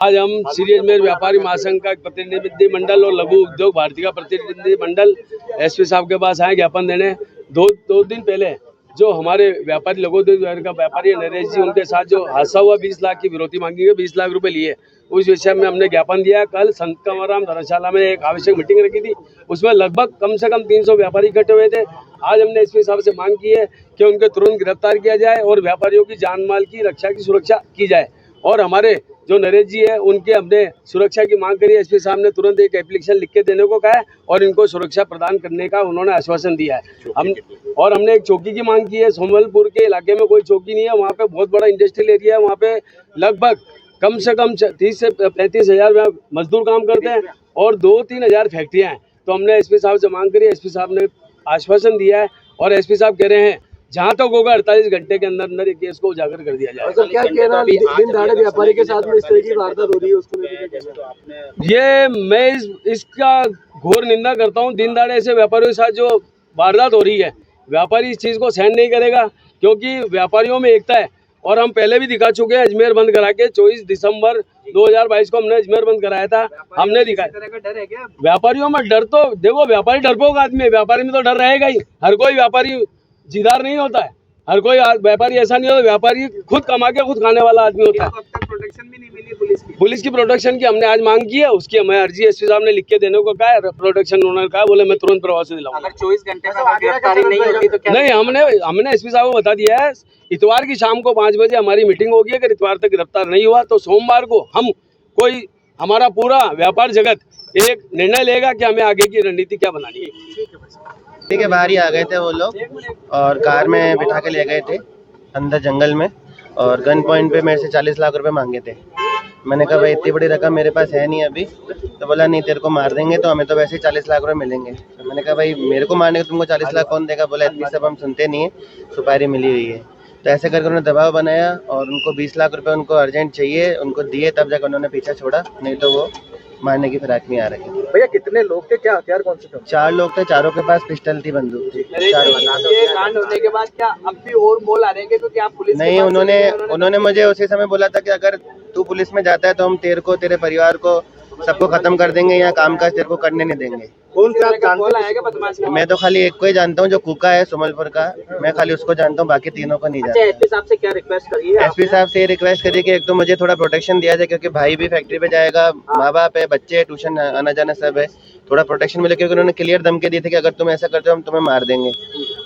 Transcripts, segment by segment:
आज हम श्री अजमेर व्यापारी महासंघ का प्रतिनिधि मंडल और लघु उद्योग भारती का प्रतिनिधि मंडल एसपी साहब के पास आए ज्ञापन देने। दो दिन पहले जो हमारे व्यापारी लघु उद्योग का व्यापारी नरेश जी, उनके साथ जो हादसा हुआ 20 लाख की विरोधी मांगी है, 20 लाख रुपए लिए, उस विषय में हमने ज्ञापन दिया। कल संत कंवरराम धर्मशाला में एक आवश्यक मीटिंग रखी थी, उसमें लगभग कम से कम 300 व्यापारी इकट्ठे हुए थे। आज हमने एसपी साहब से मांग की है कि उनके तुरंत गिरफ्तार किया जाए और व्यापारियों की जान माल की रक्षा की सुरक्षा की जाए। और हमारे जो नरेश जी है उनके हमने सुरक्षा की मांग करी। एसपी साहब ने तुरंत एक एप्लीकेशन लिख के देने को कहा है और इनको सुरक्षा प्रदान करने का उन्होंने आश्वासन दिया है। हमने एक चौकी की मांग की है। सोमलपुर के इलाके में कोई चौकी नहीं है, वहाँ पे बहुत बड़ा इंडस्ट्रियल एरिया है, वहाँ पे लगभग कम से कम 30 से 35 हजार मजदूर काम करते हैं और 2-3 हजार फैक्ट्रियाँ हैं। तो हमने एसपी साहब से मांग करी, एसपी साहब ने आश्वासन दिया है और एसपी साहब कह रहे हैं जहाँ तक होगा 48 घंटे के अंदर अंदर केस को उजागर कर दिया जाए। तो क्या कहना, दिन दहाड़े व्यापारी के साथ में इस तरह की वारदात हो रही है, उसको ये मैं इसका घोर निंदा करता हूँ। दिन दहाड़े ऐसे व्यापारियों के साथ जो वारदात हो रही है, व्यापारी इस चीज़ को सहन नहीं करेगा, क्योंकि व्यापारियों में एकता है। और हम पहले भी दिखा चुके हैं, अजमेर बंद करा के 24 दिसंबर 2022 को हमने अजमेर बंद कराया था, हमने दिखाया। व्यापारियों में डर तो देखो, व्यापारी डरपोक आदमी है, व्यापारी में तो डर रहेगा ही। हर कोई व्यापारी जिदार नहीं होता है, हर कोई व्यापारी ऐसा नहीं होता। व्यापारी खुद कमा के खुद खाने वाला आदमी होता है। प्रोटेक्शन भी नहीं मिली पुलिस की प्रोटेक्शन की हमने आज मांग की है, उसकी हमें अर्जी एसपी साहब ने लिख के देने को कहा है। प्रोटेक्शन उन्होंने कहा, बोले मैं तुरंत प्रभाव से दिलाऊंगा। अगर 24 घंटे में गिरफ्तारी नहीं होती तो क्या? नहीं, हमने एसपी साहब को बता दिया है, इतवार की शाम को 5 बजे हमारी मीटिंग होगी। अगर इतवार तक गिरफ्तार नहीं हुआ तो सोमवार को हमारा पूरा व्यापार जगत एक निर्णय लेगा कि हमें आगे की रणनीति क्या बनानी है। ठीक है, बाहर ही आ गए थे वो लोग और कार में बिठा के ले गए थे अंदर जंगल में और गन पॉइंट पे मेरे से 40 लाख रुपए मांगे थे। मैंने कहा भाई इतनी बड़ी रकम मेरे पास है नहीं अभी, तो बोला नहीं तेरे को मार देंगे तो हमें तो वैसे ही 40 लाख रुपए मिलेंगे। तो मैंने कहा भाई मेरे को मारने को तुमको 40 लाख कौन देगा? बोला इतनी सब हम सुनते नहीं है, सुपारी मिली हुई है। तो ऐसे करके उन्होंने दबाव बनाया और उनको 20 लाख रुपए उनको अर्जेंट चाहिए, उनको दिए, तब जाकर उन्होंने पीछा छोड़ा, नहीं तो वो मारने की फिराक में आ रहे थे। भैया कितने लोग थे, क्या हथियार कौन से थे? 4 लोग थे, चारों के पास पिस्टल थी, बंदूक थी। ये कांड होने के बाद क्या अब भी और बोल आ रहे हैं कि क्या पुलिस नहीं, उन्होंने मुझे उसी समय बोला था कि अगर तू पुलिस में जाता है तो हम तेरे को, तेरे परिवार को, सबको खत्म कर देंगे, यहाँ काम काज तेरे को करने नहीं देंगे। कौन से आप जानते हैं? मैं तो खाली एक को ही जानता हूँ जो कुका है सोमलपुर का, मैं खाली उसको जानता हूँ, बाकी तीनों को नहीं जानता। एसपी साहब से क्या रिक्वेस्ट करिए? एसपी साहब से रिक्वेस्ट करिए कि एक तो मुझे थोड़ा प्रोटेक्शन दिया जाए, क्योंकि भाई भी फैक्ट्री पे जाएगा, माँ बाप है, बच्चे है, ट्यूशन आना जाना सब है, थोड़ा प्रोटेक्शन मिले, क्योंकि उन्होंने क्लियर धमकी दी थी कि अगर तुम ऐसा करते हो हम तुम्हें मार देंगे।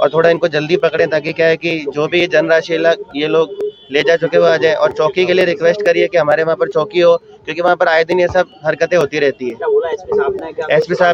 और थोड़ा इनको जल्दी पकड़ें, ताकि क्या है कि जो भी जनराशि ये लोग ले जा चुके वो आ जाए। और चौकी के लिए रिक्वेस्ट करिए कि हमारे वहाँ पर चौकी हो, क्योंकि वहाँ पर आए दिन ये सब हरकतें होती रहती है। क्या बोला एसपी साहब ने? एसपी साहब